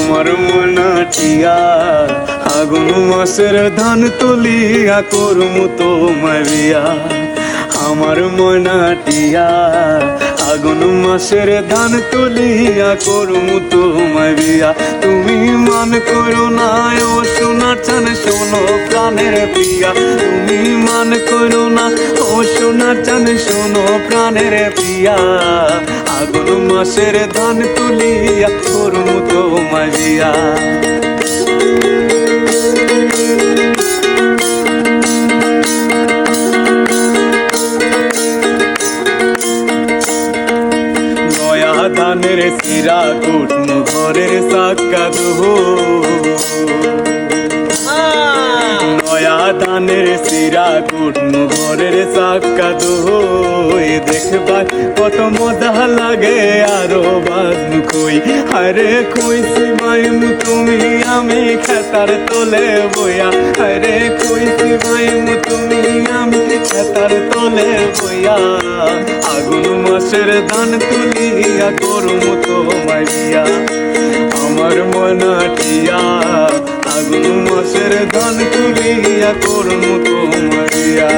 আমার মনাটিয়া আগুন মাসের ধান তুলিয়া করমু তোমার বিয়া। আমার মনাটিয়া আগুন মাসের ধান তুলিয়া করমু তোমার বিয়া। তুমি মান করো না ও সোনার চান শোনো প্রাণের প্রিয়া। তুমি মান করো না ও সোনার চান শোনো প্রাণের প্রিয়া। আগুন মাসের ধান তুলিয়া করমু তোমার বিয়া। ধানের শিরা কুটনু ঘরের সাক্কা দুহো। নয়া ধানের শিরা কুটনু ঘরের সাক্কা দুহো। দেখবা কত মজা লাগে আরো বাজনু কই। আরে কইছি মাইমু তুমি আমি খেতার তোলে বইয়া। আরে কইছি মাইমু তুমি আমি খেতার তোলে বইয়া। আগুন মাসের ধান তুলিয়া করমু তোমার বিয়া। আমার মনাটিয়া আগুন মাসের ধান তুলিয়া করমু তোমার বিয়া।